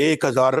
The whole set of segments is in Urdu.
1000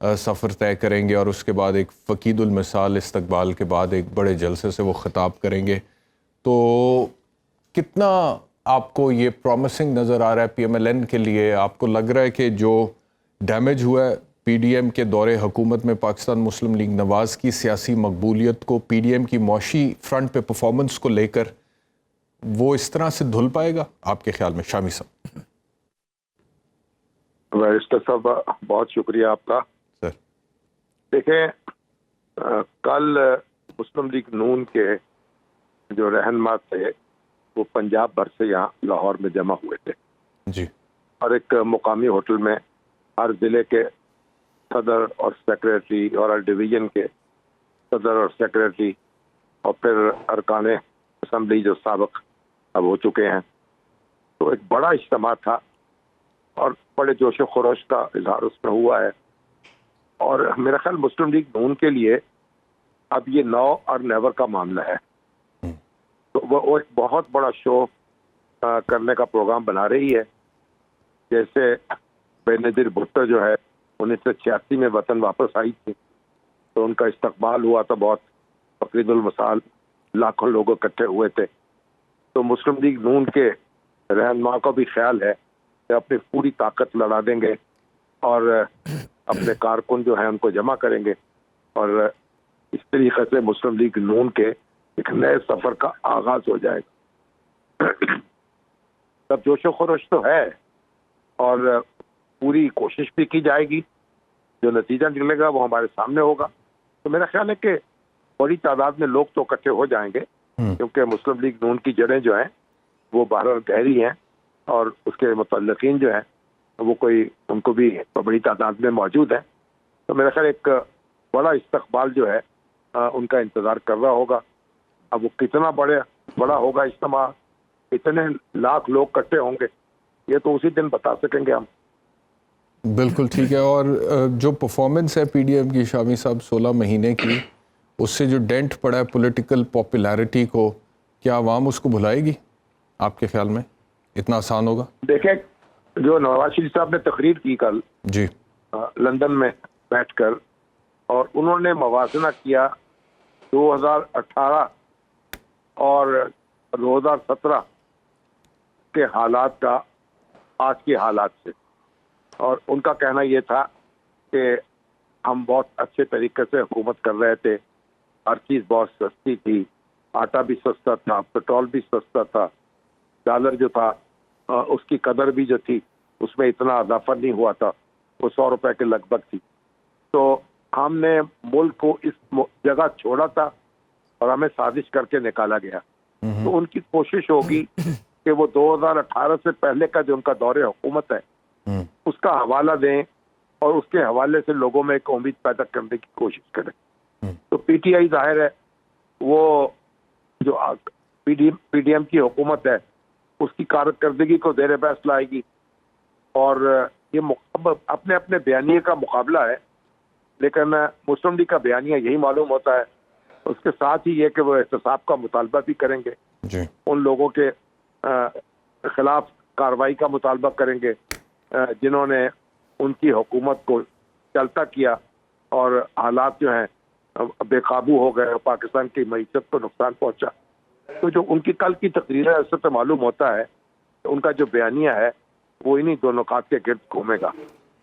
سفر طے کریں گے اور اس کے بعد ایک فقید المثال استقبال کے بعد ایک بڑے جلسے سے وہ خطاب کریں گے. تو کتنا آپ کو یہ پرومسنگ نظر آ رہا ہے پی ایم ایل این کے لیے؟ آپ کو لگ رہا ہے کہ جو ڈیمیج ہوا ہے پی ڈی ایم کے دور حکومت میں پاکستان مسلم لیگ نواز کی سیاسی مقبولیت کو، پی ڈی ایم کی معاشی فرنٹ پہ پرفارمنس کو لے کر، وہ اس طرح سے دھل پائے گا آپ کے خیال میں؟ شامی صاحب. بیرسٹر صاحب بہت شکریہ آپ کا. سر دیکھیں، کل مسلم لیگ نون کے جو رہنما تھے وہ پنجاب بھر سے یہاں لاہور میں جمع ہوئے تھے جی، اور ایک مقامی ہوٹل میں ہر ضلع کے صدر اور سیکریٹری اور ہر ڈویژن کے صدر اور سیکریٹری اور پھر ارکان اسمبلی جو سابق اب ہو چکے ہیں، تو ایک بڑا اجتماع تھا اور بڑے جوش و خروش کا اظہار اس میں ہوا ہے. اور میرا خیال مسلم لیگ نون کے لیے اب یہ نو اور نیور کا معاملہ ہے. تو وہ ایک بہت بڑا شو کرنے کا پروگرام بنا رہی ہے. جیسے بے نظیر بھٹو جو ہے 1986 میں وطن واپس آئی تھی، تو ان کا استقبال ہوا تھا، بہت فقید المثال، لاکھوں لوگ اکٹھے ہوئے تھے. تو مسلم لیگ نون کے رہنما کا بھی خیال ہے کہ اپنی پوری طاقت لڑا دیں گے اور اپنے کارکن جو ہیں ان کو جمع کریں گے، اور اس طریقے سے مسلم لیگ نون کے ایک نئے سفر کا آغاز ہو جائے گا. تب جوش و خروش تو ہے اور پوری کوشش بھی کی جائے گی. جو نتیجہ نکلے گا وہ ہمارے سامنے ہوگا. تو میرا خیال ہے کہ بڑی تعداد میں لوگ تو اکٹھے ہو جائیں گے، کیونکہ مسلم لیگ نون کی جڑیں جو ہیں وہ بہرحال گہری ہیں، اور اس کے متعلقین جو ہیں وہ ان کو بھی بڑی تعداد میں موجود ہیں. تو میرا خیال ایک بڑا استقبال جو ہے ان کا انتظار کر رہا ہوگا. اب وہ کتنا بڑا ہوگا اجتماع، کتنے لاکھ لوگ اکٹھے ہوں گے، یہ تو اسی دن بتا سکیں گے ہم. بالکل ٹھیک ہے. اور جو پرفارمنس ہے پی ڈی ایم کی شامی صاحب 16 مہینے کی، اس سے جو ڈینٹ پڑا ہے پولیٹیکل پاپولیرٹی کو، کیا عوام اس کو بھلائے گی آپ کے خیال میں؟ اتنا آسان ہوگا؟ دیکھیں، جو نواز شریف صاحب نے تقریر کی کل جی لندن میں بیٹھ کر، اور انہوں نے موازنہ کیا 2018 اور 2017 کے حالات کا آج کے حالات سے. اور ان کا کہنا یہ تھا کہ ہم بہت اچھے طریقے سے حکومت کر رہے تھے، ہر چیز بہت سستی تھی، آٹا بھی سستا تھا، پیٹرول بھی سستا تھا، ڈالر جو تھا اس کی قدر بھی جو تھی اس میں اتنا اضافہ نہیں ہوا تھا، وہ 100 روپے کے لگ بھگ تھی. تو ہم نے ملک کو اس جگہ چھوڑا تھا اور ہمیں سازش کر کے نکالا گیا. تو ان کی کوشش ہوگی کہ وہ 2018 سے پہلے کا جو ان کا دور حکومت ہے اس کا حوالہ دیں اور اس کے حوالے سے لوگوں میں ایک امید پیدا کرنے کی کوشش کریں. تو پی ٹی آئی ظاہر ہے وہ جو پی ڈی ایم کی حکومت ہے اس کی کارکردگی کو زیر بحث لائے گی، اور یہ اپنے اپنے بیانیے کا مقابلہ ہے. لیکن مسلم لیگ کا بیانیہ یہی معلوم ہوتا ہے، اس کے ساتھ ہی یہ کہ وہ احتساب کا مطالبہ بھی کریں گے، ان لوگوں کے خلاف کارروائی کا مطالبہ کریں گے جنہوں نے ان کی حکومت کو چلتا کیا اور حالات جو ہیں بے قابو ہو گئے، پاکستان کی معیشت کو نقصان پہنچا. تو جو ان کی کل کی تقریر ہے اس سے معلوم ہوتا ہے کہ ان کا جو بیانیہ ہے وہ انہی دو نکات کے گرد گھومے گا.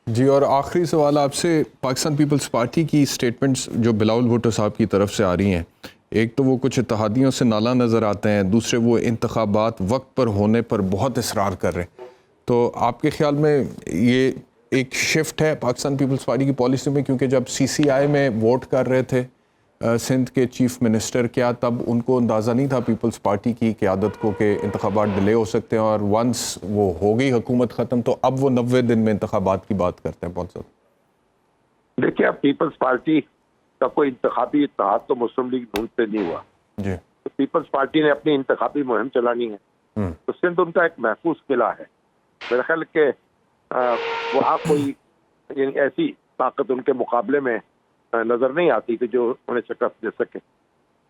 جی، اور آخری سوال آپ سے، پاکستان پیپلز پارٹی کی سٹیٹمنٹس جو بلاول بھٹو صاحب کی طرف سے آ رہی ہیں، ایک تو وہ کچھ اتحادیوں سے نالا نظر آتے ہیں، دوسرے وہ انتخابات وقت پر ہونے پر بہت اصرار کر رہے ہیں. تو آپ کے خیال میں یہ ایک شفٹ ہے پاکستان پیپلز پارٹی کی پالیسی میں؟ کیونکہ جب سی سی آئی میں ووٹ کر رہے تھے سندھ کے چیف منسٹر، کیا تب ان کو اندازہ نہیں تھا پیپلز پارٹی کی قیادت کو کہ انتخابات ڈیلے ہو سکتے ہیں، اور ونس وہ ہو گئی حکومت ختم تو اب وہ 90 دن میں انتخابات کی بات کرتے ہیں؟ بہت زیادہ دیکھیے، اب پیپلز پارٹی کا کوئی انتخابی اتحاد تو مسلم لیگ نون سے نہیں ہوا. جی، تو پیپلز پارٹی نے اپنی انتخابی مہم چلانی ہے، تو سندھ ان کا ایک محفوظ قلعہ ہے. میرا خیال کہ وہاں کوئی یعنی ایسی طاقت ان کے مقابلے میں نظر نہیں آتی کہ جو انہیں شکست دے سکے.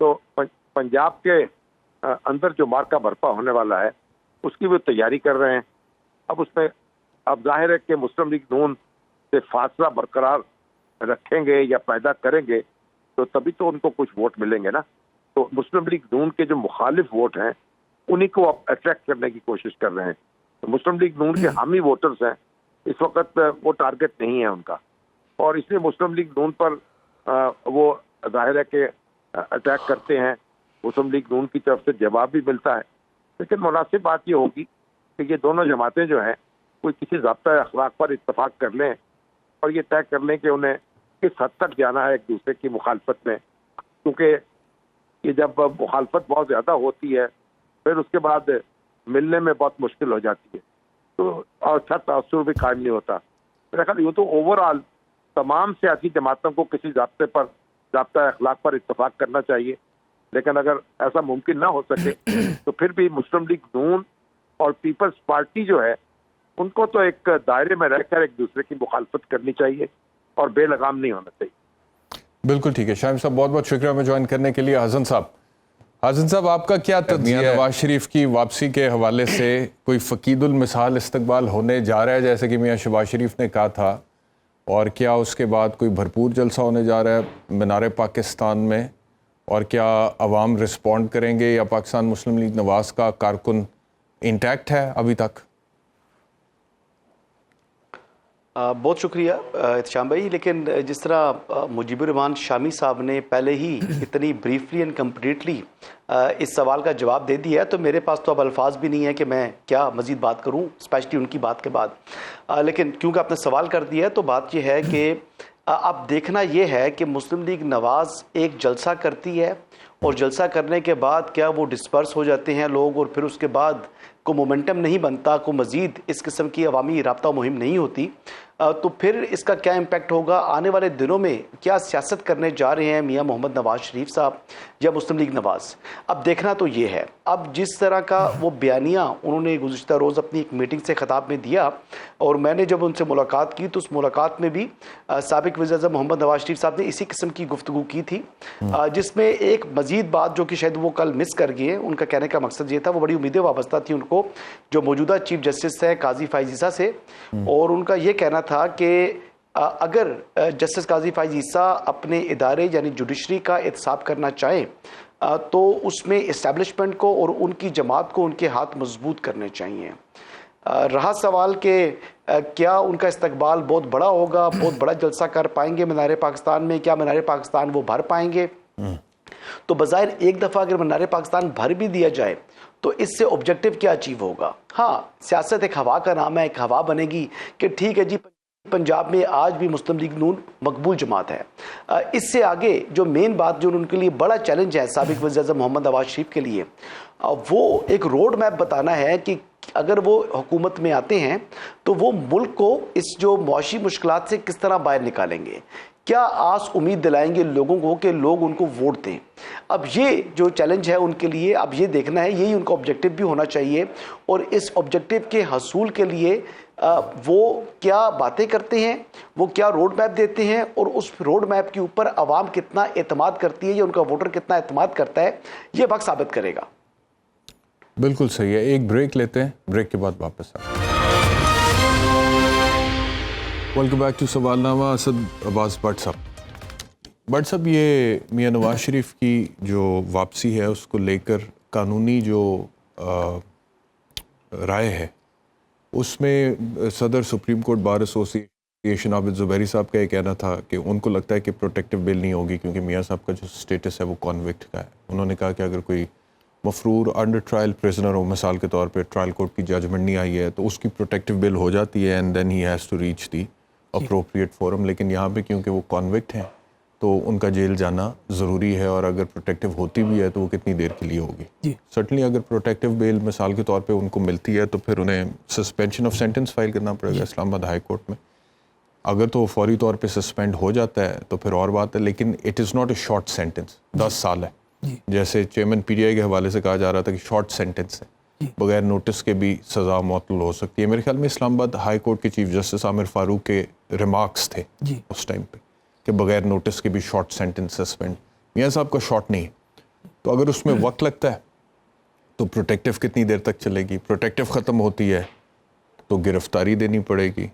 تو پنجاب کے اندر جو مارکا برپا ہونے والا ہے اس کی وہ تیاری کر رہے ہیں. اب اس میں اب ظاہر ہے کہ مسلم لیگ نون سے فاصلہ برقرار رکھیں گے یا پیدا کریں گے تو تبھی تو ان کو کچھ ووٹ ملیں گے نا. تو مسلم لیگ نون کے جو مخالف ووٹ ہیں انہیں کو اٹریکٹ کرنے کی کوشش کر رہے ہیں. تو مسلم لیگ نون کے حامی ووٹرز ہیں اس وقت وہ ٹارگٹ نہیں ہے ان کا, اور اس لیے مسلم لیگ نون پر وہ ظاہر ہے کہ اٹیک کرتے ہیں. مسلم لیگ نون کی طرف سے جواب بھی ملتا ہے, لیکن مناسب بات یہ ہوگی کہ یہ دونوں جماعتیں جو ہیں کوئی کسی ضابطۂ اخلاق پر اتفاق کر لیں اور یہ طے کر لیں کہ انہیں کس حد تک جانا ہے ایک دوسرے کی مخالفت میں, کیونکہ یہ جب مخالفت بہت زیادہ ہوتی ہے پھر اس کے بعد ملنے میں بہت مشکل ہو جاتی ہے, تو اور اچھا تاثر بھی قائم نہیں ہوتا. میرا خیال یہ تو اوور آل تمام سیاسی جماعتوں کو کسی ضابطۂ اخلاق پر اتفاق کرنا چاہیے, لیکن اگر ایسا ممکن نہ ہو سکے تو پھر بھی مسلم لیگ نون اور پیپلز پارٹی جو ہے ان کو تو ایک دائرے میں رہ کر ایک دوسرے کی مخالفت کرنی چاہیے اور بے لگام نہیں ہونا چاہیے. بالکل ٹھیک ہے شاہم صاحب, بہت بہت شکریہ ہمیں جوائن کرنے کے لیے. حسن صاحب آپ کا کیا تجزیہ ہے نواز شریف کی واپسی کے حوالے سے؟ کوئی فقید المثال استقبال ہونے جا رہا ہے جیسے کہ میاں شہباز شریف نے کہا تھا, اور کیا اس کے بعد کوئی بھرپور جلسہ ہونے جا رہا ہے مینار پاکستان میں, اور کیا عوام رسپونڈ کریں گے یا پاکستان مسلم لیگ نواز کا کارکن انٹیکٹ ہے ابھی تک؟ بہت شکریہ احتشام بھائی, لیکن جس طرح مجیب الرحمان شامی صاحب نے پہلے ہی اتنی بریفلی اینڈ کمپلیٹلی اس سوال کا جواب دے دیا ہے تو میرے پاس تو اب الفاظ بھی نہیں ہے کہ میں کیا مزید بات کروں, اسپیشلی ان کی بات کے بعد. لیکن کیونکہ آپ نے سوال کر دیا ہے تو بات یہ ہے کہ اب دیکھنا یہ ہے کہ مسلم لیگ نواز ایک جلسہ کرتی ہے اور جلسہ کرنے کے بعد کیا وہ ڈسپرس ہو جاتے ہیں لوگ اور پھر اس کے بعد کو مومنٹم نہیں بنتا, کو مزید اس قسم کی عوامی رابطہ مہم نہیں ہوتی, تو پھر اس کا کیا امپیکٹ ہوگا آنے والے دنوں میں؟ کیا سیاست کرنے جا رہے ہیں میاں محمد نواز شریف صاحب یا مسلم لیگ نواز؟ اب دیکھنا تو یہ ہے. اب جس طرح کا وہ بیانیہ انہوں نے گزشتہ روز اپنی ایک میٹنگ سے خطاب میں دیا, اور میں نے جب ان سے ملاقات کی تو اس ملاقات میں بھی سابق وزیر اعظم محمد نواز شریف صاحب نے اسی قسم کی گفتگو کی تھی, جس میں ایک مزید بات جو کہ شاید وہ کل مس کر گئے, ان کا کہنے کا مقصد یہ تھا, وہ بڑی امیدیں وابستہ تھی ان کو جو موجودہ چیف جسٹس ہے قاضی فائز عیسیٰ سے, اور ان کا یہ کہنا تھا کہ اگر جسٹس قاضی فائز عیسیٰ اپنے ادارے یعنی جوڈیشری کا احتساب کرنا چاہیں تو اس میں اسٹیبلشمنٹ کو اور ان کی جماعت کو ان کے ہاتھ مضبوط کرنے چاہیے. رہا سوال کہ کیا ان کا استقبال بہت بڑا ہوگا, بہت بڑا جلسہ کر پائیں گے مینار پاکستان میں, کیا مینار پاکستان وہ بھر پائیں گے؟ تو بظاہر ایک دفعہ اگر مینار پاکستان بھر بھی دیا جائے تو اس سے آبجیکٹو کیا اچیو ہوگا؟ ہاں, سیاست ایک ہوا کا نام ہے, ایک ہوا بنے گی کہ ٹھیک ہے جی پنجاب میں آج بھی مسلم لیگ نون مقبول جماعت ہے. اس سے آگے جو مین بات جو ان کے لیے بڑا چیلنج ہے سابق وزیر اعظم محمد نواز شریف کے لیے, وہ ایک روڈ میپ بتانا ہے کہ اگر وہ حکومت میں آتے ہیں تو وہ ملک کو اس جو معاشی مشکلات سے کس طرح باہر نکالیں گے, کیا آس امید دلائیں گے لوگوں کو کہ لوگ ان کو ووٹ دیں. اب یہ جو چیلنج ہے ان کے لیے اب یہ دیکھنا ہے, یہی ان کا آبجیکٹو بھی ہونا چاہیے, اور اس آبجیکٹو کے حصول کے لیے وہ کیا باتیں کرتے ہیں, وہ کیا روڈ میپ دیتے ہیں, اور اس روڈ میپ کے اوپر عوام کتنا اعتماد کرتی ہے یا ان کا ووٹر کتنا اعتماد کرتا ہے, یہ وقت ثابت کرے گا. بالکل صحیح ہے. ایک بریک لیتے ہیں, بریک کے بعد واپس آئیں. ویلکم بیک ٹو سوال نامہ. اسد عباس بٹ صاحب, یہ میاں نواز شریف کی جو واپسی ہے اس کو لے کر قانونی جو رائے ہے اس میں صدر سپریم کورٹ بار ایسوسی ایشن عابد زبیری صاحب کا یہ کہنا تھا کہ ان کو لگتا ہے کہ پروٹیکٹیو بیل نہیں ہوگی کیونکہ میاں صاحب کا جو سٹیٹس ہے وہ کانوکٹ کا ہے. انہوں نے کہا کہ اگر کوئی مفرور انڈر ٹرائل پریزنر ہو, مثال کے طور پہ ٹرائل کورٹ کی ججمنٹ نہیں آئی ہے تو اس کی پروٹیکٹیو بیل ہو جاتی ہے and then he has to reach the appropriate forum. لیکن یہاں پہ کیونکہ وہ کانوکٹ ہیں تو ان کا جیل جانا ضروری ہے, اور اگر پروٹیکٹیو ہوتی بھی ہے تو وہ کتنی دیر کے لیے ہوگی. سرٹنلی اگر پروٹیکٹیو بیل مثال کے طور پہ ان کو ملتی ہے تو پھر انہیں سسپینشن آف سینٹنس فائل کرنا پڑے گا اسلام آباد ہائی کورٹ میں. اگر تو فوری طور پہ سسپینڈ ہو جاتا ہے تو پھر اور بات ہے, لیکن it is not a short sentence. 10 سال ہے, جیسے چیئرمین پی ٹی آئی کے حوالے سے کہا جا رہا تھا کہ شارٹ سینٹنس ہے, بغیر نوٹس کے بھی سزا معطل ہو سکتی ہے. میرے خیال میں اسلام آباد ہائی کورٹ کے چیف جسٹس عامر فاروق کے ریمارکس تھے اس ٹائم پہ کہ بغیر نوٹس کے بھی شارٹ سینٹنس سسپینڈ. میاں صاحب کا شارٹ نہیں ہے, تو اگر اس میں وقت لگتا ہے تو پروٹیکٹیو کتنی دیر تک چلے گی؟ پروٹیکٹیو ختم ہوتی ہے تو گرفتاری دینی پڑے گی,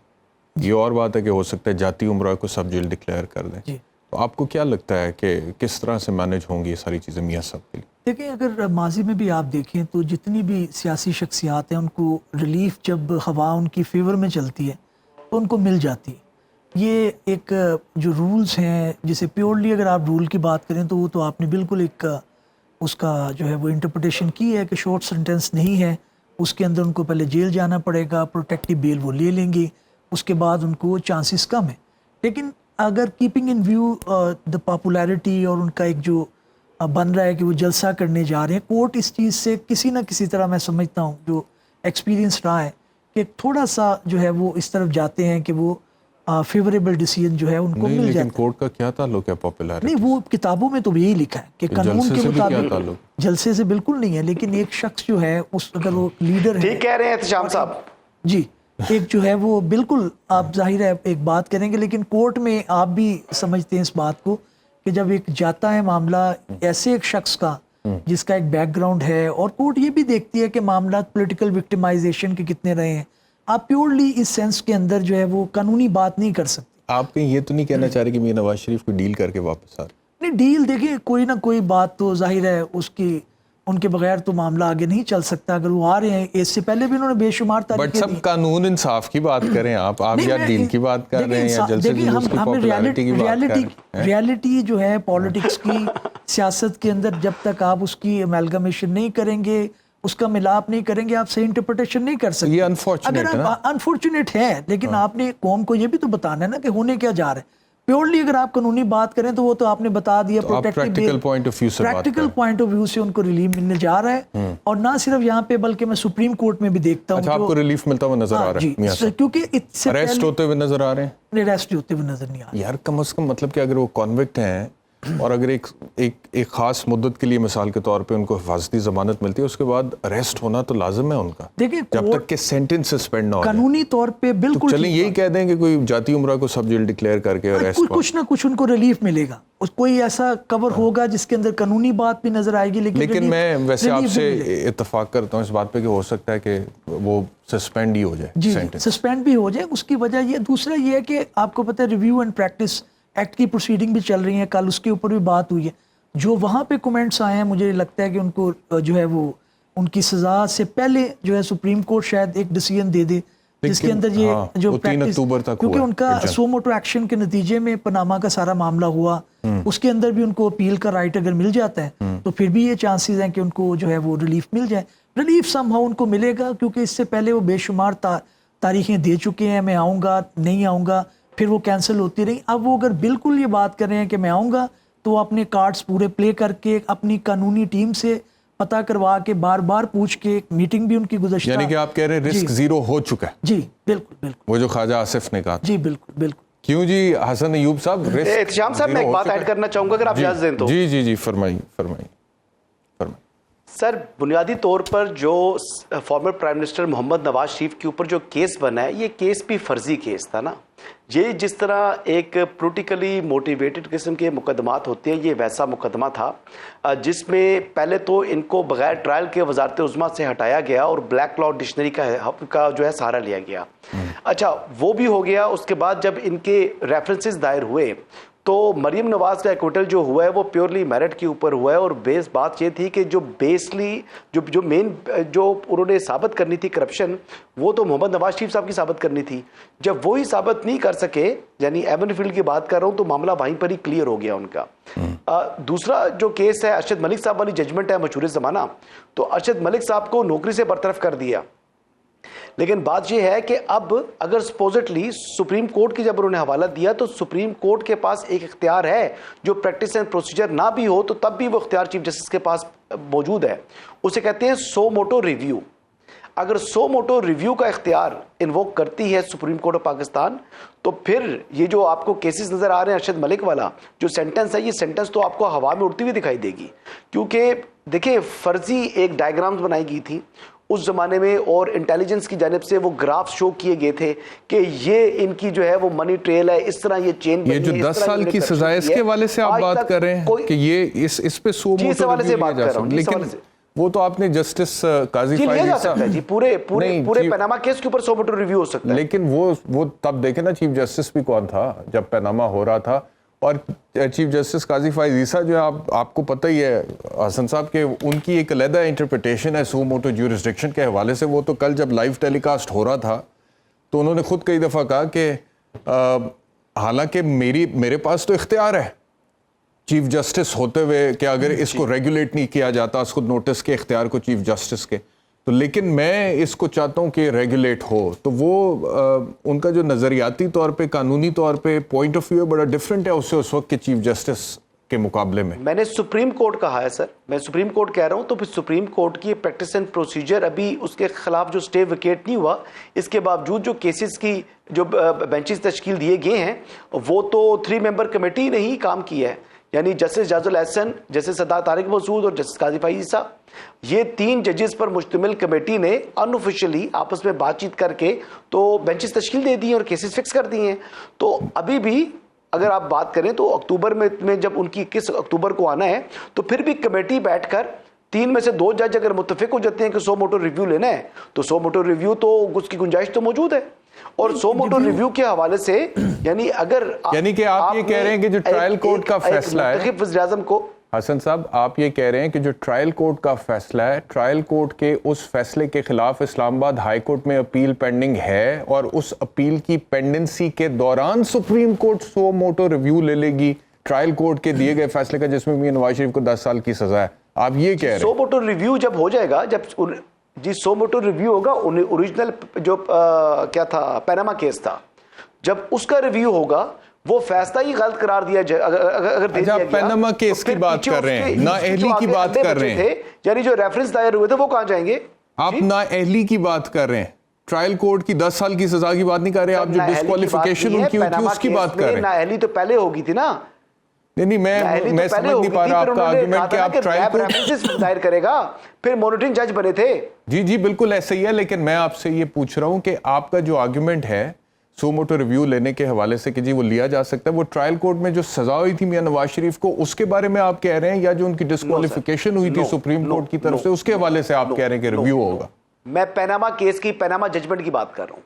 یہ اور بات ہے کہ ہو سکتا ہے جاتی عمرہ کو سب جیل ڈکلیئر کر دیں. جی تو آپ کو کیا لگتا ہے کہ کس طرح سے مینج ہوں گی یہ ساری چیزیں میاں صاحب کے لیے؟ دیکھیں، اگر ماضی میں بھی آپ دیکھیں تو جتنی بھی سیاسی شخصیات ہیں ان کو ریلیف جب ہوا ان کی فیور میں چلتی ہے تو ان کو مل جاتی ہے. یہ ایک جو رولز ہیں، جسے پیورلی اگر آپ رول کی بات کریں تو وہ تو آپ نے بالکل ایک اس کا جو ہے وہ انٹرپریٹیشن کی ہے کہ شارٹ سینٹنس نہیں ہے، اس کے اندر ان کو پہلے جیل جانا پڑے گا، پروٹیکٹیو بیل وہ لے لیں گے، اس کے بعد ان کو چانسز کم ہیں. لیکن اگر keeping in view the popularity اور ان کا ایک جو بن رہا ہے کہ وہ جلسہ کرنے جا رہے ہیں، کورٹ اس چیز سے کسی نہ کسی طرح میں سمجھتا ہوں جو ایکسپیرینس رہا ہے کہ تھوڑا سا جو ہے وہ اس طرف جاتے ہیں کہ وہ فیوریبل ڈیسیجن جو ہے ان کو مل لیکن جاتا ہے. کورٹ کا کیا تعلق ہے پاپولیرٹی؟ نہیں، وہ کتابوں میں تو یہی لکھا ہے کہ قانون جلسے کے سے بھی کیا مطابق تعلق؟ جلسے سے بالکل نہیں ہے، لیکن ایک شخص جو ہے اس اگر وہ لیڈر ہے، ٹھیک کہہ رہے ہیں احتشام صاحب. جی ایک جو ہے وہ بالکل آپ ظاہر ہے ایک بات کریں گے، لیکن کورٹ میں آپ بھی سمجھتے ہیں اس بات کو کہ جب ایک جاتا ہے معاملہ ایسے ایک شخص کا جس کا ایک بیک گراؤنڈ ہے، اور کورٹ یہ بھی دیکھتی ہے کہ معاملات پولیٹیکل وکٹمائزیشن کے کتنے رہے ہیں، آپ پیورلی اس سینس کے اندر جو ہے وہ قانونی بات نہیں کر سکتے. آپ کہیں یہ تو نہیں کہنا چاہ رہے کہ میاں نواز شریف کو ڈیل کر کے واپس آ رہے؟ نہیں، ڈیل دیکھیں کوئی نہ کوئی بات تو ظاہر ہے اس کی، ان کے بغیر تو معاملہ آگے نہیں چل سکتا. اگر وہ آ رہے ہیں، اس سے پہلے بھی انہوں نے بے شمار بٹ تاریخیں سب دی. قانون انصاف کی بات کریں آپ یا ڈیل کی بات کر رہے ہیں یا جلسے جلوس کی پاپولیرٹی کی بات کر رہے ہیں؟ ریالٹی جو ہے پالیٹکس کی، سیاست کے اندر جب تک آپ اس کی امیلگمیشن نہیں کریں گے، اس کا ملاپ نہیں کریں گے، آپ صحیح انٹرپریٹیشن نہیں کر سکتے. یہ انفارچونیٹ ہے نا. انفارچونیٹ ہے، لیکن آپ نے قوم کو یہ بھی تو بتانا ہے نا کہ ہونے کیا جا رہا ہے. پیورلی اگر آپ قانونی بات کریں تو وہ تو آپ نے بتا دیا، پریکٹیکل پوائنٹ آف ویو سے بات پریکٹیکل پوائنٹ آف ویو سے ان کو ریلیف ملنے جا رہا ہے. اور نہ صرف یہاں پہ بلکہ میں سپریم کورٹ میں بھی دیکھتا ہوں. اچھا، آپ کو ریلیف ملتا ہوا نظر آ رہا ہے میاں صاحب؟ کیونکہ اس سے اریسٹ ہوتے ہوئے نظر آ رہے ہیں؟ اریسٹ ہوتے ہوئے نظر نہیں آ رہے. یار کم از کم مطلب کہ اگر وہ کانوکٹ ہیں اور اگر ایک خاص مدت کے لیے مثال کے طور پہ ان کو حفاظتی ضمانت ملتی ہے، اس کے بعد اریسٹ ہونا تو لازم ہے ان کا، دیکھیں جب تک کہ سینٹنس سسپینڈ نہ ہو جائے. قانونی طور پہ بالکل چلیں یہی کہہ دیں کہ کوئی جاتی عمرہ کو سب جیل ڈکلیئر کر کے اریسٹ کچھ نہ کچھ ان کو ریلیف ملے گا، کوئی ایسا کور ہوگا جس کے اندر قانونی بات بھی نظر آئے گی. لیکن میں ویسے آپ سے اتفاق کرتا ہوں اس بات پہ کہ ہو سکتا ہے کہ وہ سسپینڈ ہی ہو جائے. جی سسپینڈ بھی ہو جائے. اس کی وجہ یہ دوسرا یہ ہے کہ آپ کو پتہ ہے ریویو اینڈ پریکٹس ایکٹ کی پروسیڈنگ بھی چل رہی ہیں، کل اس کے اوپر بھی بات ہوئی ہے. جو وہاں پہ کمنٹس آئے ہیں، مجھے لگتا ہے کہ ان کو جو ہے وہ ان کی سزا سے پہلے جو ہے سپریم کورٹ شاید ایک ڈیسیژن دے دے جس کے اندر یہ جو 3 اکتوبر تک، کیونکہ ان کا سو موٹو ایکشن کے نتیجے میں پاناما کا سارا معاملہ ہوا، اس کے اندر بھی ان کو اپیل کا رائٹ اگر مل جاتا ہے تو پھر بھی یہ چانسز ہیں کہ ان کو جو ہے وہ ریلیف مل جائے. ریلیف سم ہاؤ ان کو ملے گا، کیونکہ اس سے پہلے وہ بے شمار تاریخیں دے چکے ہیں، میں آؤں گا نہیں آؤں گا، پھر وہ کینسل ہوتی رہی. اب وہ اگر بالکل یہ بات کر رہے ہیں کہ میں آؤں گا، تو اپنے کارڈز پورے پلے کر کے اپنی قانونی ٹیم سے پتہ کروا کے بار بار پوچھ کے، میٹنگ بھی ان کی گزشتہ، یعنی کہ آپ کہہ رہے ہیں رسک زیرو ہو چکا ہے. جی بالکل بالکل، وہ جو خواجہ آصف نے کہا. جی بالکل بالکل. کیوں جی حسن ایوب صاحب؟ احتشام صاحب میں ایک بات ایڈ کرنا چاہوں گا اگر آپ اجازت دیں تو. جی جی جی فرمائیے. سر، بنیادی طور پر جو فارمر پرائم منسٹر محمد نواز شریف کے اوپر جو کیس بنا ہے، یہ کیس بھی فرضی کیس تھا نا. یہ جس طرح ایک پولیٹیکلی موٹیویٹڈ قسم کے مقدمات ہوتے ہیں، یہ ویسا مقدمہ تھا جس میں پہلے تو ان کو بغیر ٹرائل کے وزارت عظمیٰ سے ہٹایا گیا اور بلیک لاء ڈکشنری کا جو ہے سہارا لیا گیا. اچھا وہ بھی ہو گیا. اس کے بعد جب ان کے ریفرنسز دائر ہوئے تو مریم نواز کا ایکویٹل جو ہوا ہے وہ پیورلی میرٹ کے اوپر ہوا ہے. اور بیس بات یہ تھی کہ جو بیسلی جو مین جو انہوں نے ثابت کرنی تھی کرپشن، وہ تو محمد نواز شریف صاحب کی ثابت کرنی تھی. جب وہی ثابت نہیں کر سکے، یعنی ایون فیلڈ کی بات کر رہا ہوں، تو معاملہ وہیں پر ہی کلیئر ہو گیا ان کا. دوسرا جو کیس ہے ارشد ملک صاحب والی ججمنٹ ہے مشہور زمانہ، تو ارشد ملک صاحب کو نوکری سے برطرف کر دیا. لیکن بات یہ ہے کہ اب اگر سپوزٹلی سپریم کورٹ کی جب انہوں نے حوالہ دیا تو سپریم کورٹ کے پاس ایک اختیار ہے جو پریکٹس اینڈ پروسیجر نہ بھی ہو تو تب بھی وہ اختیار چیف جسٹس کے پاس موجود ہے. اسے کہتے ہیں سو موٹو ریویو. اگر سو موٹو ریویو کا اختیار انووک کرتی ہے سپریم کورٹ آف پاکستان، تو پھر یہ جو آپ کو کیسز نظر آ رہے ہیں ارشد ملک والا جو سینٹنس ہے، یہ سینٹنس تو آپ کو ہوا میں اڑتی ہوئی دکھائی دے گی. کیونکہ دیکھیں فرضی ایک ڈائیگرامز بنائی گئی تھی اس زمانے میں، اور انٹیلیجنس کی جانب سے وہ گراف شو کیے گئے تھے کہ یہ ان کی جو ہے وہ منی ٹریل ہے، اس طرح یہ چین یہ جو 10 سال کی سزا ہے اس کے حوالے سے آپ بات کر رہے ہیں کہ یہ اس پہ سو موٹو حوالے سے بات کر رہا ہوں. لیکن وہ تو آپ نے جسٹس قاضی جی لیا فائز جا عیسیٰ، سکتا ہے جی، پورے پیناما کیس کے اوپر 100 موٹر ریویو ہو سکتا ہے. لیکن وہ تب دیکھیں نا چیف جسٹس بھی کون تھا جب پیناما ہو رہا تھا. اور چیف جسٹس قاضی فائز عیسیٰ جو ہے آپ کو پتہ ہی ہے حسن صاحب کہ ان کی ایک علیحدہ انٹرپریٹیشن ہے سو موٹو جیورسڈکشن کے حوالے سے. وہ تو کل جب لائیو ٹیلی کاسٹ ہو رہا تھا تو انہوں نے خود کئی دفعہ کہا کہ حالانکہ میرے پاس تو اختیار ہے چیف جسٹس ہوتے ہوئے کہ اگر اس کو ریگولیٹ نہیں کیا جاتا اس کو نوٹس کے اختیار کو چیف جسٹس کے تو لیکن میں اس کو چاہتا ہوں کہ ریگولیٹ ہو. تو وہ ان کا جو نظریاتی طور پہ قانونی طور پہ پوائنٹ آف ویو بڑا ڈفرینٹ ہے اس سے اس وقت کے چیف جسٹس کے مقابلے میں. میں نے سپریم کورٹ کہا ہے سر، میں سپریم کورٹ کہہ رہا ہوں، تو پھر سپریم کورٹ کی پریکٹس اینڈ پروسیجر ابھی اس کے خلاف جو سٹے ویکیٹ نہیں ہوا، اس کے باوجود جو کیسز کی جو بینچز تشکیل دیے گئے ہیں وہ تو 3 ممبر کمیٹی نے ہی کام کیا ہے. یعنی جسٹس جاز الحسن، جسٹس سردار طارق مسعود اور جسٹس قاضی فائز عیسیٰ، یہ 3 ججز پر مشتمل کمیٹی نے ان آفیشلی آپس میں بات چیت کر کے تو بینچز تشکیل دے دی ہیں اور کیسز فکس کر دیے ہیں. تو ابھی بھی اگر آپ بات کریں تو اکتوبر میں جب ان کی 21 اکتوبر کو آنا ہے تو پھر بھی کمیٹی بیٹھ کر 3 میں سے 2 جج اگر متفق ہو جاتے ہیں کہ 100 موٹر ریویو لینا ہے تو 100 موٹر ریویو تو اس کی گنجائش تو موجود ہے. اور 100 موٹر ریویو کے حوالے سے یعنی اگر یعنی کہ آپ یہ کہہ رہے ہیں کہ جو ٹرائل کورٹ کا فیصلہ ہے منتخب وزیر اعظم کو، حسن صاحب آپ یہ کہہ رہے ہیں کہ جو ٹرائل کورٹ کا فیصلہ ہے ٹرائل کورٹ کے اس فیصلے کے خلاف اسلام آباد ہائی کورٹ میں اپیل پینڈنگ ہے اور اس اپیل کی پینڈنسی کے دوران سپریم کورٹ 100 موٹر ریویو لے لے گی ٹرائل کورٹ کے دیے گئے فیصلے کا جس میں میاں نواز شریف کو 10 سال کی سزا ہے. آپ یہ کہہ رہے ہیں 100 موٹر ریویو جب ہو جائے گا، جب 100 موٹر ریویو ہوگا، اوریجنل جو کیا تھا پیناما کیس تھا، جب اس کا ریویو ہوگا وہ فیصلہ ہی غلط قرار دیا جائے اگر دے دیا گیا. پیناما کیس کی بات کر رہے ہیں، نااہلی کی بات کر رہے ہیں، یعنی جو ریفرنس دائر ہوئے تھے وہ کہاں جائیں گے؟ آپ نااہلی کی بات کر رہے ہیں، ٹرائل کورٹ کی 10 سال کی سزا کی بات نہیں کر رہے، آپ جو ڈسکوالیفیکیشن ان کی ہوئی تھی اس کی بات کر رہے ہیں. نااہلی تو پہلے ہوگی تھی نا. نہیں میں سمجھ نہیں پا رہا آپ کا آرگومنٹ کہ آپ ٹرائل کورٹ دائر کرے گا، پھر مانیٹرنگ جج بنے تھے. جی بالکل ایسا ہی ہے، لیکن میں آپ سے یہ پوچھ رہا ہوں کہ آپ کا جو آرگومنٹ ہے 100 موٹر ریویو لینے کے حوالے سے کہ جی وہ لیا جا سکتا ہے، وہ ٹرائل کورٹ میں جو سزا ہوئی تھی میاں نواز شریف کو اس کے بارے میں آپ کہہ رہے ہیں یا جو ان کی ڈسکوالیفیکیشن ہوئی تھی سپریم کورٹ کی طرف سے اس کے حوالے سے آپ کہہ رہے ہیں کہ ریویو ہوگا؟ میں پیناما کیس کی پیناما ججمنٹ کی بات کر رہا ہوں.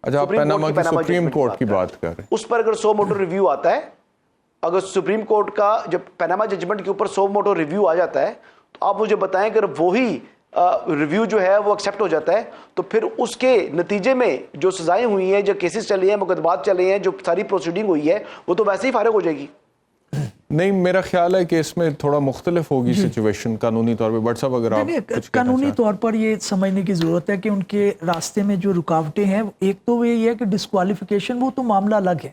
اچھا آپ پیناما کی سپریم کورٹ کی بات کر رہے ہیں. اس پر اگر 100 موٹر ریویو آتا ہے، اگر سپریم کورٹ کا جب پیناما ججمنٹ کے اوپر 100 موٹر ریویو آ جاتا ہے تو آپ مجھے بتائیں اگر وہی ریویو جو ہے وہ ایکسیپٹ ہو جاتا ہے تو پھر اس کے نتیجے میں جو سزائیں ہوئی ہیں، جو کیسز چلے ہیں، مقدمات چلے ہیں، جو ساری پروسیڈنگ ہوئی ہے وہ تو ویسے ہی فارغ ہو جائے گی. نہیں میرا خیال ہے کہ اس میں تھوڑا مختلف ہوگی سچویشن قانونی طور پہ. بٹ صاحب اگر آپ قانونی طور پر یہ سمجھنے کی ضرورت ہے کہ ان کے راستے میں جو رکاوٹیں ہیں، ایک تو وہ یہ ہے کہ ڈسکوالیفیکیشن وہ تو معاملہ الگ ہے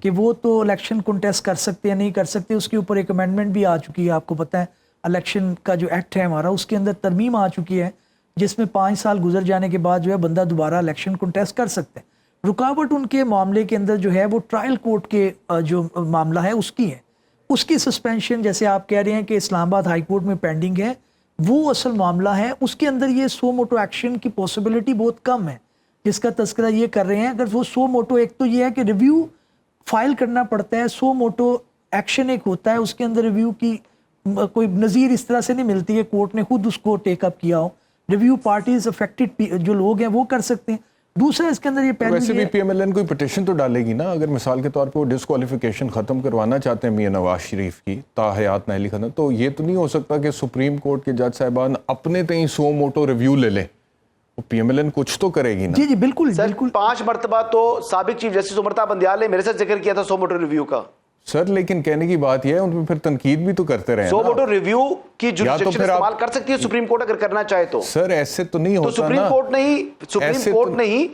کہ وہ تو الیکشن کنٹیسٹ کر سکتے ہیں نہیں کر سکتے، اس کے اوپر ایک امینڈمنٹ بھی آ چکی ہے. آپ کو پتہ ہے الیکشن کا جو ایکٹ ہے ہمارا اس کے اندر ترمیم آ چکی ہے جس میں 5 سال گزر جانے کے بعد جو ہے بندہ دوبارہ الیکشن کنٹیسٹ کر سکتے ہیں. رکاوٹ ان کے معاملے کے اندر جو ہے وہ ٹرائل کورٹ کے جو معاملہ ہے اس کی ہے، اس کی سسپینشن جیسے آپ کہہ رہے ہیں کہ اسلام آباد ہائی کورٹ میں پینڈنگ ہے، وہ اصل معاملہ ہے. اس کے اندر یہ 100 موٹو ایکشن کی پاسبلٹی بہت کم ہے جس کا تذکرہ یہ کر رہے ہیں. اگر وہ 100 موٹو، ایک تو یہ ہے کہ ریویو فائل کرنا پڑتا ہے، 100 موٹو ایکشن ایک ہوتا ہے، اس کے اندر ریویو کی کوئی نظیر اس طرح سے نہیں ملتی ہے کورٹ نے خود اس کو ٹیک اپ کیا ہو. ریویو پارٹیز افیکٹڈ جو لوگ ہیں وہ کر سکتے ہیں. دوسرا اس کے اندر یہ پہلو ویسے بھی پی ایم ایل این کوئی پٹیشن تو ڈالے گی نا اگر مثال کے طور پہ وہ ڈسکوالیفیکیشن ختم کروانا چاہتے ہیں میاں نواز شریف کی تاحیات نااہلی ختم، تو یہ تو نہیں ہو سکتا کہ سپریم کورٹ کے جج صاحبان اپنے تئیں 100 موٹو ریویو لے لیں، وہ پی ایم ایل این کچھ تو کرے گی نا. جی بالکل بالکل. 5 مرتبہ تو سابق چیف جسٹس عمر بندیال نے میرے ساتھ ذکر کیا تھا 100 موٹر ریویو کا. سر لیکن کہنے کی بات یہ ہے ان پہ پھر تنقید بھی تو کرتے رہے 100 موٹر ریویو کی جوریسڈکشن استعمال کر سکتی ہے سپریم کورٹ اگر کرنا چاہے تو. سر ایسے تو نہیں ہوتا نا، سپریم کورٹ نے ہی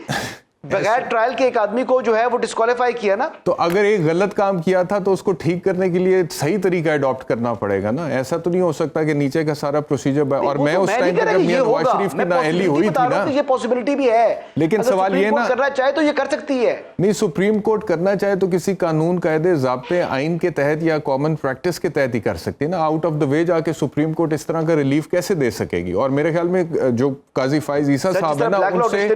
بغیر ٹرائل کے ایک آدمی کو جو ہے وہ ڈسکوالیفائی کیا نا. تو اگر ایک غلط کام کیا تھا تو اس کو ٹھیک کرنے کے لیے صحیح طریقہ اڈاپٹ کرنا پڑے گا نا. ایسا تو نہیں ہو سکتا کہ نیچے کا سارا پروسیجر اور میں اس ٹائم پر جب میاں نواز شریف کی نااہلی ہوئی تھی نا، یہ پاسبلٹی بھی ہے، لیکن سوال یہ نا کرنا چاہے تو یہ کر سکتی ہے. نہیں سپریم کورٹ کرنا چاہے تو کسی قانون قاعدے ضابطے آئین کے تحت یا کامن پریکٹس کے تحت ہی کر سکتی ہے نا. آؤٹ آف دا وے جا کے سپریم کورٹ اس طرح کا ریلیف کیسے دے سکے گی؟ اور میرے خیال میں جو قاضی فائز عیسیٰ صاحب ہے نا ان سے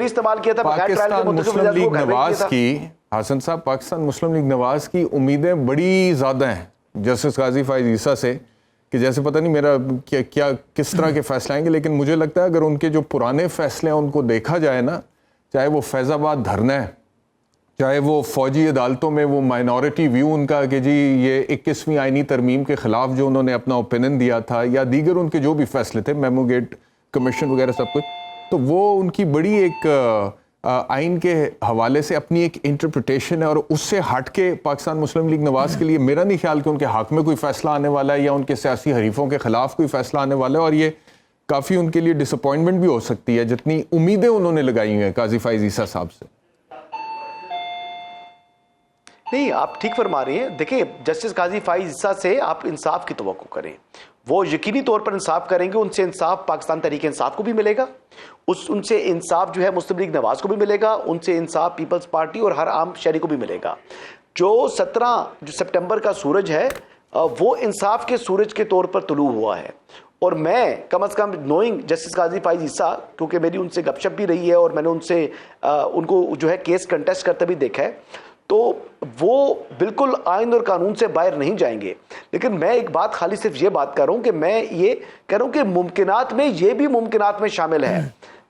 پاکستان مسلم لیگ نواز کی، حسن صاحب پاکستان مسلم لیگ نواز کی امیدیں بڑی زیادہ ہیں جسٹس قاضی فائز عیسیٰ سے کہ جیسے پتہ نہیں میرا کیا کس طرح کے فیصلے آئیں گے، لیکن مجھے لگتا ہے اگر ان کے جو پرانے فیصلے ہیں ان کو دیکھا جائے نا، چاہے وہ فیض آباد دھرنا ہے، چاہے وہ فوجی عدالتوں میں وہ مائنورٹی ویو ان کا کہ جی یہ 21ویں آئینی ترمیم کے خلاف جو انہوں نے اپنا اوپینین دیا تھا، یا دیگر ان کے جو بھی فیصلے تھے، میمو گیٹ کمیشن وغیرہ سب کچھ، تو وہ ان کی بڑی ایک آئین کے حوالے سے اپنی ایک انٹرپریٹیشن ہے، اور اس سے ہٹ کے پاکستان مسلم لیگ نواز کے لیے میرا نہیں خیال کہ ان کے حق میں کوئی فیصلہ آنے والا ہے یا ان کے سیاسی حریفوں کے خلاف کوئی فیصلہ آنے والا ہے، اور یہ کافی ان کے لیے ڈس اپوائنٹمنٹ بھی ہو سکتی ہے جتنی امیدیں انہوں نے لگائی ہیں قاضی فائز عیسیٰ صاحب سے۔ نہیں، آپ ٹھیک فرما رہے ہیں. دیکھیں، جسٹس قاضی فائز عیسیٰ سے آپ انصاف کی توقع کریں، وہ یقینی طور پر انصاف کریں گے. ان سے انصاف پاکستان تحریک انصاف کو بھی ملے گا، ان سے انصاف جو ہے مسلم لیگ نواز کو بھی ملے گا، ان سے انصاف پیپلز پارٹی اور ہر عام شہری کو بھی ملے گا. جو 17 سپٹمبر کا سورج ہے وہ انصاف کے سورج کے طور پر طلوع ہوا ہے. اور میں کم از کم نوئنگ جسٹس قاضی فائز عیسیٰ، کیونکہ میری ان سے گپ شپ بھی رہی ہے اور میں نے ان کو جو ہے کیس کنٹیسٹ کرتے بھی دیکھا ہے، تو وہ بالکل آئین اور قانون سے باہر نہیں جائیں گے. لیکن میں ایک بات خالی صرف یہ بات کر رہا ہوں کہ میں یہ کہہ رہا ہوں کہ ممکنات میں یہ بھی ممکنات میں شامل ہے.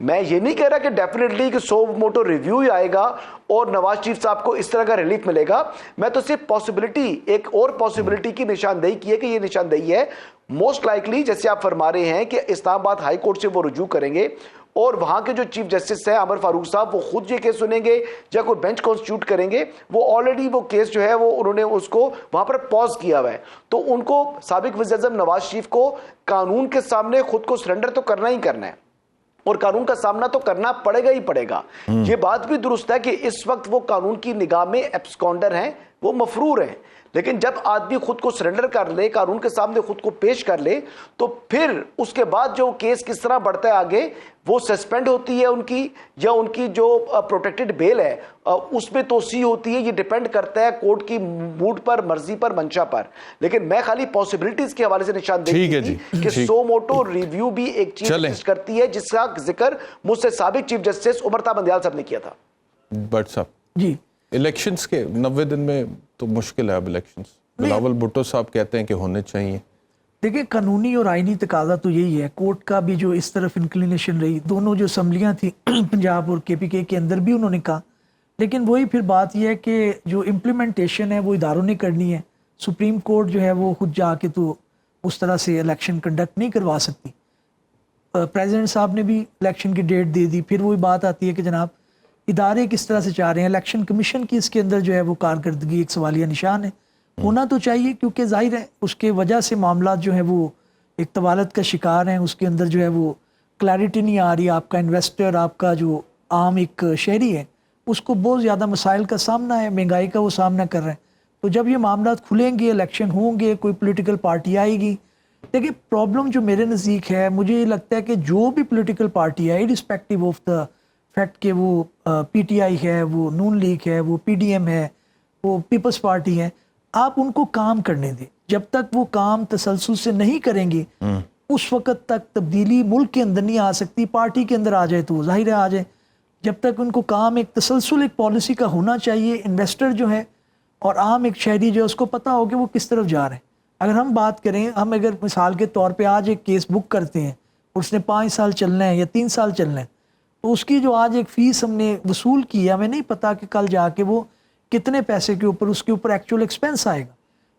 میں یہ نہیں کہہ رہا کہ ڈیفینیٹلی کہ سو موٹو ریویو ہی آئے گا اور نواز شریف صاحب کو اس طرح کا ریلیف ملے گا. میں تو صرف پاسبلٹی، ایک اور پاسبلٹی کی نشاندہی کی ہے کہ یہ نشاندہی ہے موسٹ لائکلی، جیسے آپ فرما رہے ہیں کہ اسلام آباد ہائی کورٹ سے وہ رجوع کریں گے اور وہاں کے جو چیف جسٹس ہیں عمر فاروق صاحب، وہ خود یہ کیس سنیں گے یا کوئی بینچ کانسٹیٹیوٹ کریں گے. وہ آلریڈی وہ کیس جو ہے وہ انہوں نے اس کو وہاں پر پاز کیا ہوا ہے. تو ان کو سابق وزیر اعظم نواز شریف کو قانون کے سامنے خود کو سرنڈر تو کرنا ہی کرنا ہے اور قانون کا سامنا تو کرنا پڑے گا ہی پڑے گا. یہ بات بھی درست ہے کہ اس وقت وہ قانون کی نگاہ میں ایبسکونڈر ہیں، وہ مفرور ہیں. لیکن جب آدمی خود کو سرنڈر کر لے، قانون کے سامنے خود کو پیش کر لے، تو پھر اس کے بعد جو کیس کس طرح بڑھتا ہے آگے، وہ سسپینڈ ہوتی ہے ان کی یا ان کی جو پروٹیکٹڈ بیل ہے اس میں توسیع ہوتی ہے. یہ ڈیپینڈ کرتا ہے کورٹ کی موڈ پر، مرضی پر، منشا پر. لیکن میں خالی پاسبلٹیز کے حوالے سے نشاندہی کی کہ سو موٹو ریویو بھی ایک چیز ایگزسٹ کرتی ہے جس کا ذکر مجھ سے سابق چیف جسٹس عمر طاہر بندیال صاحب نے کیا تھا. بٹ صاحب جی، الیکشنز کے 90 دن میں تو مشکل ہے اب الیکشنز. بلاول بھٹو صاحب کہتے ہیں کہ ہونے چاہیے. دیکھیں، قانونی اور آئینی تقاضا تو یہی ہے. کورٹ کا بھی جو اس طرف انکلینیشن رہی، دونوں جو اسمبلیاں تھیں پنجاب اور KPK کے اندر بھی انہوں نے کہا. لیکن وہی پھر بات یہ ہے کہ جو امپلیمنٹیشن ہے وہ اداروں نے کرنی ہے. سپریم کورٹ جو ہے وہ خود جا کے تو اس طرح سے الیکشن کنڈکٹ نہیں کروا سکتی. پریزیڈنٹ صاحب نے بھی الیکشن کی ڈیٹ دے دی. پھر وہی بات آتی ہے کہ جناب ادارے کس طرح سے چاہ رہے ہیں. الیکشن کمیشن کی اس کے اندر جو ہے وہ کارکردگی ایک سوالیہ نشان ہے. ہونا تو چاہیے کیونکہ ظاہر ہے اس کے وجہ سے معاملات جو ہے وہ ایک طوالت کا شکار ہیں. اس کے اندر جو ہے وہ کلیئرٹی نہیں آ رہی. آپ کا انویسٹر، آپ کا جو عام ایک شہری ہے، اس کو بہت زیادہ مسائل کا سامنا ہے، مہنگائی کا وہ سامنا کر رہے ہیں. تو جب یہ معاملات کھلیں گے، الیکشن ہوں گے، کوئی پولیٹیکل پارٹی آئے گی. دیکھیں، پرابلم جو میرے نزدیک ہے، مجھے یہ لگتا ہے کہ جو بھی پولیٹیکل پارٹی ہے، ارسپیکٹیو آف دا فیکٹ کہ وہ PTI ہے، وہ نون لیگ ہے، وہ PDM ہے، وہ پیپلز پارٹی ہے، آپ ان کو کام کرنے دیں. جب تک وہ کام تسلسل سے نہیں کریں گے اس وقت تک تبدیلی ملک کے اندر نہیں آ سکتی. پارٹی کے اندر آ جائے تو ظاہر ہے آ جائے. جب تک ان کو کام ایک تسلسل، ایک پالیسی کا ہونا چاہیے. انویسٹر جو ہے اور عام ایک شہری جو ہے اس کو پتہ ہو کہ وہ کس طرف جا رہے ہیں. اگر ہم بات کریں، ہم اگر مثال کے طور پہ آج ایک کیس بک کرتے ہیں اور اس نے 5 سال چلنا ہے یا 3 سال چلنا ہے، تو اس کی جو آج ایک فیس ہم نے وصول کی ہے، ہمیں نہیں پتا کہ کل جا کے وہ کتنے پیسے کے اوپر اس کے اوپر ایکچوئل ایکسپینس آئے گا.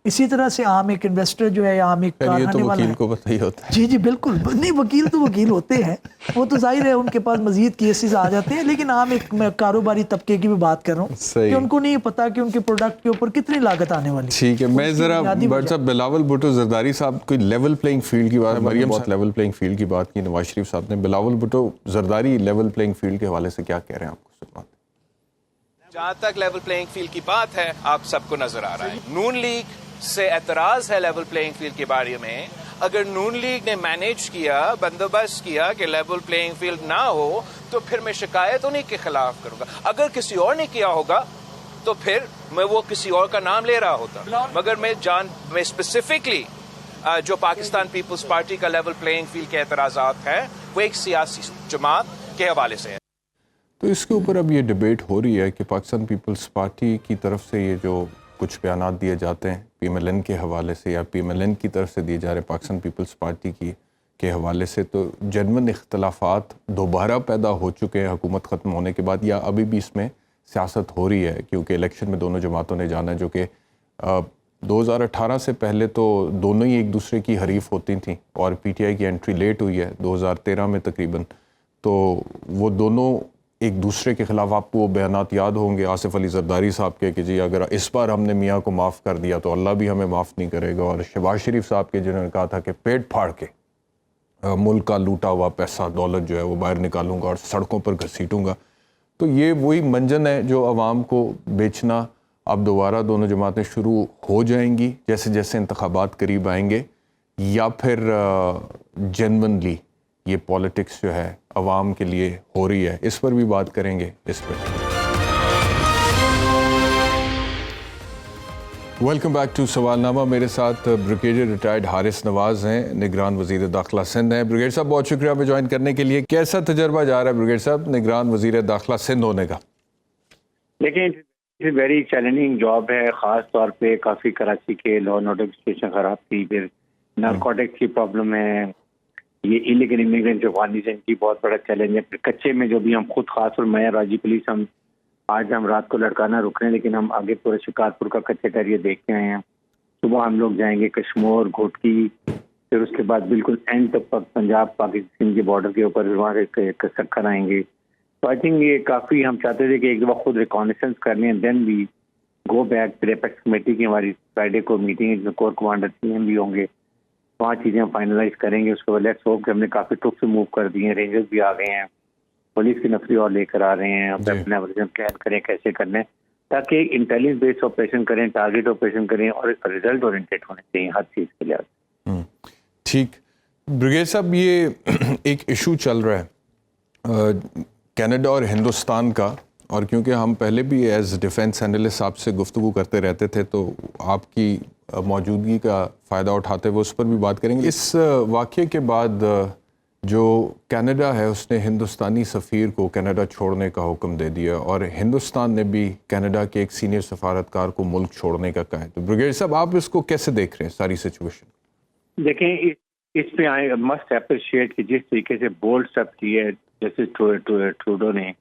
اسی طرح سے عام ایک انویسٹر جو ہے، عام ایک کارخانے والا وکیل کو پتہ ہی ہوتا ہے. جی جی بالکل نہیں، وکیل تو وکیل ہوتے ہیں، وہ تو ظاہر ہے ان کے پاس مزید کیسز آ جاتے ہیں. لیکن عام ایک میں کاروباری طبقے کی بھی بات کر رہا ہوں کہ ان کو نہیں پتا کہ ان کے پروڈکٹ کے اوپر کتنی لاگت آنے والی. ٹھیک ہے، میں ذرا بٹ صاحب بلاول بھٹو زرداری صاحب کوئی لیول پلینگ فیلڈ کی بات، مریم بہت لیول پلینگ فیلڈ کی بات کی نواز شریف صاحب نے. Bilawal Bhutto Zardari level playing field کے حوالے سے کیا کہہ رہے ہیں آپ کو؟ جہاں تک لیول پلینگ فیلڈ کی بات ہے، آپ سب کو نظر آ رہا ہے نون لیگ سے اعتراض ہے لیول پلینگ فیلڈ کے بارے میں. اگر نون لیگ نے مینیج کیا، بندوبست کیا کہ لیول پلینگ فیلڈ نہ ہو، تو پھر میں شکایت انہیں کے خلاف کروں گا. اگر کسی اور نے کیا ہوگا تو پھر میں وہ کسی اور کا نام لے رہا ہوتا. مگر میں اسپیسیفکلی جو پاکستان پیپلز پارٹی کا لیول پلینگ فیلڈ کے اعتراضات ہے وہ ایک سیاسی جماعت کے حوالے سے ہے. تو اس کے اوپر اب یہ ڈیبیٹ ہو رہی ہے کہ پاکستان پیپلز پارٹی کی طرف سے یہ جو کچھ بیانات دیے جاتے ہیں پی ایم ایل این کے حوالے سے یا پی ایم ایل این کی طرف سے دیے جا رہے پاکستان پیپلز پارٹی کے حوالے سے، تو جنون اختلافات دوبارہ پیدا ہو چکے ہیں حکومت ختم ہونے کے بعد، یا ابھی بھی اس میں سیاست ہو رہی ہے؟ کیونکہ الیکشن میں دونوں جماعتوں نے جانا ہے، جو کہ 2018 سے پہلے تو دونوں ہی ایک دوسرے کی حریف ہوتی تھیں، اور پی ٹی آئی کی انٹری لیٹ ہوئی ہے 2013 میں تقریباً، تو وہ دونوں ایک دوسرے کے خلاف، آپ کو وہ بیانات یاد ہوں گے آصف علی زرداری صاحب کے کہ جی اگر اس بار ہم نے میاں کو معاف کر دیا تو اللہ بھی ہمیں معاف نہیں کرے گا، اور شہباز شریف صاحب کے جنہوں نے کہا تھا کہ پیٹ پھاڑ کے ملک کا لوٹا ہوا پیسہ دولت جو ہے وہ باہر نکالوں گا اور سڑکوں پر گھسیٹوں گا۔ تو یہ وہی منجن ہے جو عوام کو بیچنا اب دوبارہ دونوں جماعتیں شروع ہو جائیں گی جیسے جیسے انتخابات قریب آئیں گے، یا پھر جنونلی یہ پولیٹکس جو ہے عوام کے لیے ہو رہی ہے؟ اس پر بھی بات کریں گے۔ اس پر ویلکم بیک ٹو سوال نامہ، میرے ساتھ بریگیڈیئر ریٹائرڈ حارث نواز ہیں، نگران وزیر داخلہ سندھ ہیں۔ بریگیڈیئر صاحب بہت شکریہ ہمیں جوائن کرنے کے لیے۔ کیسا تجربہ جا رہا ہے بریگیڈیئر صاحب نگران وزیر داخلہ سندھ ہونے کا؟ دیکھیں ویری چیلنجنگ جاب ہے، خاص طور پہ کافی کراچی کے لا اینڈ آرڈر سچویشن خراب تھی، پھر نارکوٹکس کی پرابلم ہے، یہ الیگل امیگرینٹ افغانستان کی بہت بڑا چیلنج ہے، پھر کچے میں جو بھی ہم خود خاص اور میں راجی پولیس آج ہم رات کو لڑکانا رک رہے ہیں، لیکن ہم آگے پورے شکارپور کا کچے ٹیریا دیکھ کے آئے ہیں۔ صبح ہم لوگ جائیں گے کشمور گھوٹکی، پھر اس کے بعد بالکل اینڈ تک پنجاب پاکستان کے بارڈر کے اوپر وہاں سے سکھر آئیں گے۔ تو آئی تھنک یہ کافی ہم چاہتے تھے کہ ایک دفعہ خود ریکانیسنس کر لیں، دین وی گو بیک۔ پھر ایپیکس کمیٹی کی ہماری فرائیڈے کو میٹنگ ہے جس میں کور کمانڈر سی ایم بھی ہوں گے، وہاں چیزیں ہم فائنلائز کریں گے۔ اس کے بعد لیٹس ہوپ کہ ہم نے کافی ٹرپ سے موو کر دی ہیں، رینجرز بھی آ گئے ہیں، پولیس کی نفری اور لے کر آ رہے ہیں، اپنے پلان کریں کیسے کرنا ہے تاکہ انٹیلیجنس بیسڈ آپریشن کریں، ٹارگیٹ آپریشن کریں اور ریزلٹ اورینٹیڈ ہونے چاہیے ہر چیز کے لحاظ۔ ٹھیک بریگیڈیئر صاحب، یہ ایک ایشو چل رہا ہے کینیڈا اور ہندوستان کا، اور کیونکہ ہم پہلے بھی ایز ڈیفینس اینالسٹ آپ سے گفتگو کرتے رہتے تھے تو آپ کی موجودگی کا فائدہ اٹھاتے ہوئے اس پر بھی بات کریں گے۔ اس واقعے کے بعد جو کینیڈا ہے اس نے ہندوستانی سفیر کو کینیڈا چھوڑنے کا حکم دے دیا، اور ہندوستان نے بھی کینیڈا کے ایک سینئر سفارتکار کو ملک چھوڑنے کا کہا ہے۔ تو بریگیڈیئر صاحب آپ اس کو کیسے دیکھ رہے ہیں ساری سچویشن؟ دیکھیں اس پہ آئی مسٹ اپریشیٹ کہ جس طریقے سے بولڈ اسٹیپ کیے جیسے ٹروڈو نے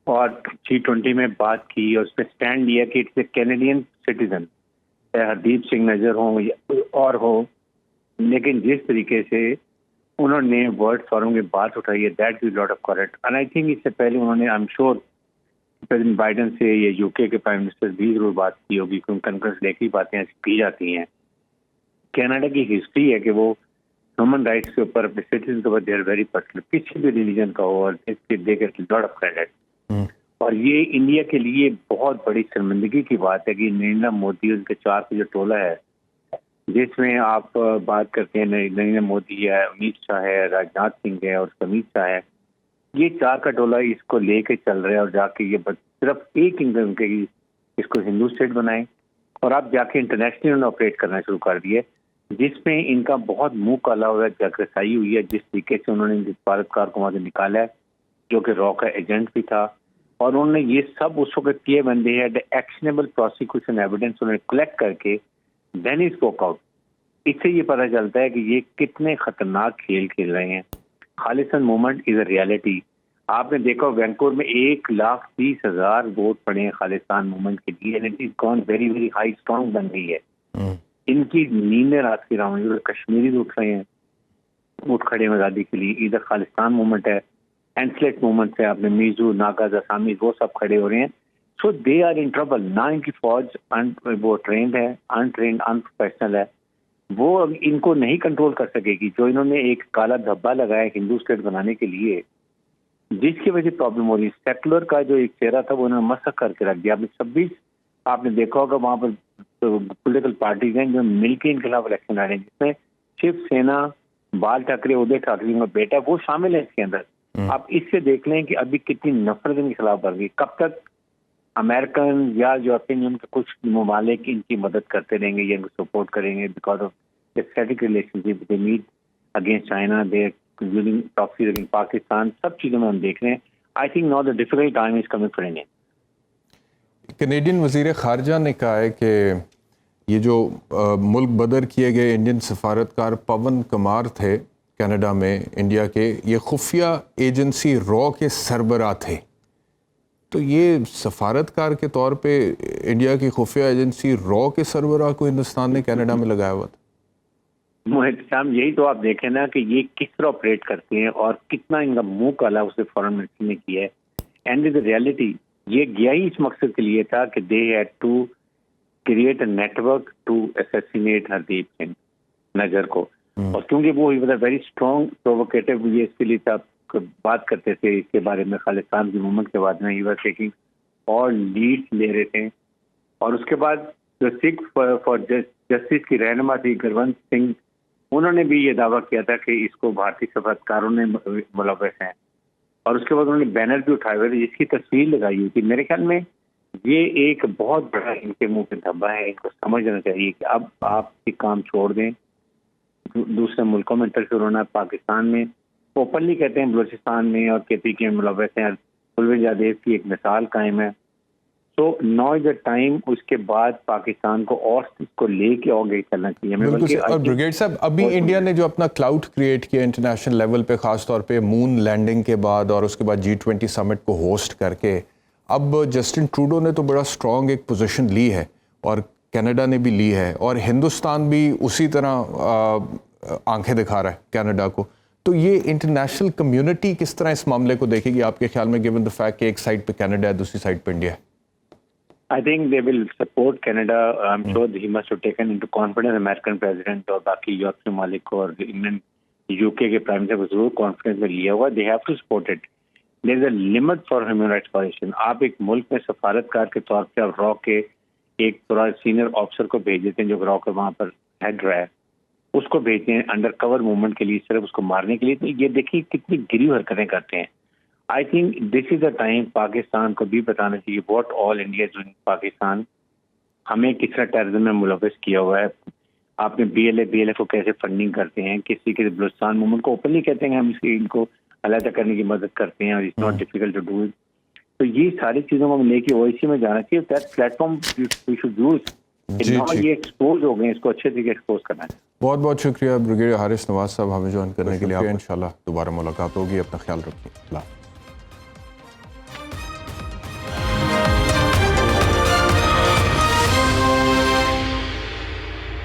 اور G20 میں بات کی اور اس پہ اسٹینڈ لیا کہ it's a Canadian citizen, Hardeep Singh Nijjar ہوں اور ہو، لیکن جس طریقے سے انہوں نے ورلڈ فورم کی بات اٹھائی ہے that is lot of correct, and I think اس سے پہلے انہوں نے I am sure president Biden سے یا یو کے پرائم منسٹر بھی ضرور بات کی ہوگی، کیونکہ کنفرنس لے کے باتیں ایسی کی جاتی ہیں۔ کینیڈا کی ہسٹری ہے کہ وہ ہیومن رائٹس کے اوپر اپنے سٹیزن کے اوپر دے آر ویری پرٹیکولر، کسی بھی ریلیجن کا ہو، اور they get lot of credit. اور یہ انڈیا کے لیے بہت بڑی شرمندگی کی بات ہے کہ نریندر مودی ان کے 4 کا جو ٹولہ ہے جس میں آپ بات کرتے ہیں نریندر مودی ہے، امت شاہ ہے، راجناتھ سنگھ ہے اور امیت شاہ ہے، یہ 4 کا ٹولہ اس کو لے کے چل رہے ہیں، اور جا کے یہ صرف ایک انکم کے اس کو ہندو اسٹیٹ بنائیں، اور آپ جا کے انٹرنیشنل آپریٹ کرنا شروع کر دیے، جس میں ان کا بہت منہ کالا ہوا ہے، جگ رسائی ہوئی ہے، جس طریقے سے انہوں نے سفارتکار کو وہاں سے نکالا ہے جو کہ را کا ایجنٹ بھی تھا، اور انہوں نے یہ سب اس وقت کیے بندے ہیں ایکشنیبل پروسیکیوشن ایویڈنس انہوں نے کلیکٹ کر کے دین ہی اسپوک آؤٹ۔ اس سے یہ پتہ چلتا ہے کہ یہ کتنے خطرناک کھیل کھیل رہے ہیں۔ خالصان موومنٹ از اے ریالٹی۔ آپ نے دیکھا وینکوور میں 1,30,000 ووٹ پڑے ہیں خالصان موومنٹ کے لیے، and it is gone very very high strong بن گئی ہے۔ ان کی نیندیں رات کی راؤنڈ کشمیری اٹھ رہے ہیں، اٹھ کھڑے ہیں آزادی کے لیے، ادھر خالصان موومنٹ ہے، اینسلیٹ موومنٹ ہے، آپ نے میزو ناگاز اسامیز وہ سب کھڑے ہو رہے ہیں۔ سو دے آر ان ٹربل۔ نہ ان کی فوج وہ ٹرینڈ ہے، انٹرینڈ ان پروفیشنل ہے، وہ ان کو نہیں کنٹرول کر سکے گی۔ جو انہوں نے ایک کالا دھبا لگایا ہندو اسٹیٹ بنانے کے لیے، جس کی وجہ سے پرابلم ہو رہی ہے، سیکولر کا جو ایک چہرہ تھا وہ انہوں نے مسخ کر کے رکھ دیا۔ 26 آپ نے دیکھا ہوگا وہاں پر پولیٹیکل پارٹیز ہیں جو مل کے ان کے خلاف الیکشن لڑ رہے ہیں، جس میں شیو سینا، بال ٹھاکرے، ادے ٹھاکرے کا بیٹا وہ شامل ہے اس کے اندر۔ آپ اس سے دیکھ لیں کہ ابھی کتنی نفرت ان کے خلاف بڑھ گئی۔ کب تک امریکن یا یورپین یونین کے کچھ ممالک ان کی مدد کرتے رہیں گے یا ان کو سپورٹ کریں گے because of static relationship they need against China, they using proxy against Pakistan, سب چیزوں میں ہم دیکھ رہے ہیں۔ I think now the difficult time is coming for India. Canadian وزیر خارجہ نے کہا ہے کہ یہ جو ملک بدر کیے گئے انڈین سفارتکار پون کمار تھے کینیڈا میں انڈیا کے، یہ خفیہ ایجنسی را کے سربراہ تھے. تو یہ سفارتکار کے طور پہ انڈیا کی خفیہ ایجنسی را کے سربراہ کو ہندوستان نے کینیڈا میں لگایا ہوا تھا. محتشام یہی تو آپ دیکھیں نا کہ یہ کس طرح آپریٹ کرتے ہیں اور کتنا ان کا منہ کالا اسے فورن منسٹری نے کیا ہے. اینڈ دا ریئلٹی یہ گیا ہی اس مقصد کے لیے تھا کہ they had to create a network to assassinate Hardeep Singh Nijjar کو. اور کیونکہ وہ ویری اسٹرانگ پرووکیٹو، یہ اس کے لیے تھا بات کرتے تھے اس کے بارے میں خالصان کی موومنٹ کے بعد میں، ہی واز ٹیکنگ اور لیڈ لے رہے تھے. اور اس کے بعد جو سکھ فار جسٹس کی رہنما تھی گرونت سنگھ، انہوں نے بھی یہ دعویٰ کیا تھا کہ اس کو بھارتی سفارتکاروں نے ملوث ہیں. اور اس کے بعد انہوں نے بینر بھی اٹھائے ہوئے تھے جس کی تصویر لگائی ہوئی تھی. میرے خیال میں یہ ایک بہت بڑا ان کے منہ پہ دھبا ہے. ان کو سمجھنا چاہیے کہ اب آپ یہ کام چھوڑ دیں، دوسرے ملکوں میں انٹرفیئر ہونا. پاکستان میں اوپنلی کہتے ہیں بلوچستان میں اور کہتی کہ ملوث ہیں. پرویز یادیو کی ایک مثال قائم ہے. تو نو از اے ٹائم. اس کے بعد پاکستان کو اور اس کو لے کے آگے چلنا چاہیے. اور بریگیڈ صاحب، ابھی انڈیا نے جو اپنا کلاؤڈ کریٹ کیا انٹرنیشنل لیول پہ، خاص طور پہ مون لینڈنگ کے بعد اور اس کے بعد G20 سمٹ کو ہوسٹ کر کے، اب جسٹن ٹروڈو نے تو بڑا اسٹرانگ ایک پوزیشن لی ہے اور کینیڈا نے بھی لی ہے، اور ہندوستان بھی اسی طرح آنکھیں دکھا رہا ہے کینیڈا کو. تو یہ انٹرنیشنل کمیونٹی کس طرح اس معاملے کو دیکھے گی آپ کے خیال میں، گیون دا فیکٹ کہ ایک سائڈ پہ کینیڈا ہے، دوسری سائڈ پہ انڈیا ہے؟ I think they will support Canada. I'm sure he must have taken into confidence American president اور باقی یورپ کے مالک اور انگلینڈ UK کے پرائم منسٹر کو ضرور کانفیڈنس میں لیا ہوا. They have to support it. There is a limit for human rights violation. آپ ایک ملک میں سفارتکار کے طور پہ آپ را کے ایک پورا سینئر آفیسر کو بھیج دیتے ہیں جو را کے وہاں پر ہیڈ رہا ہے، اس کو بھیجتے ہیں انڈر کور موومنٹ کے لیے، صرف اس کو مارنے کے لیے. تو یہ دیکھیے کتنی گری حرکتیں کرتے ہیں. I think this is the time Pakistan کو بھی بتانا چاہیے what all India is doing. Pakistan ہمیں کس طرح ٹیررزم میں ملوث کیا ہوا ہے. آپ نے BLF کو کیسے فنڈنگ کرتے ہیں، کسی کے بلوچستان موومنٹ کو اوپنلی کہتے ہیں ہم ان کو علیحدہ کرنے کی مدد کرتے ہیں اور it's not difficult to do it. تو یہ ساری چیزوں کو ہم لے کے OIC میں جانا چاہیے. That platform we should use. یہ ایکسپوز ہو گئے، اس کو اچھے طریقے ایکسپوز کرنا ہے. بہت بہت شکریہ بریگیڈیئر حارث نواز صاحب ہمیں جوائن کرنے کے لیے. انشاءاللہ دوبارہ ملاقات ہوگی. اپنا خیال رکھیے. اللہ.